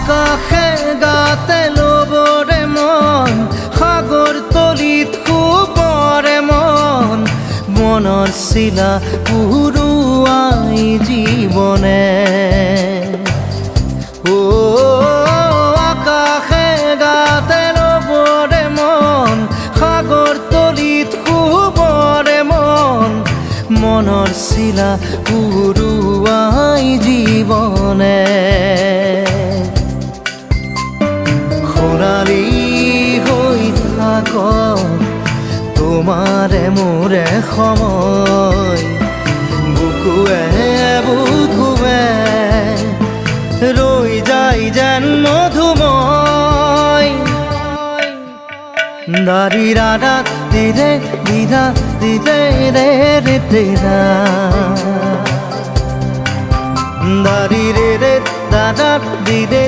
আকাশে গাতে ল'বৰে মন সাগৰ তলিত শুবৰে মন মনৰ চিলা উৰুৱাই জীৱনে আকাশে গাতে ল'বৰে মন সাগৰ তলিত শুবৰে মন মনৰ চিলা উৰুৱাই জীৱনে খৰালি হৈ থাক তোমাৰে মোৰে সময় বুকুৱে বুকুৱে ৰৈ যায় যেন মধুময় দাৰি ৰাধা দিদে দিদা দিদে ৰে ৰে দিদা দাৰি ৰে ৰে দাদা দিদে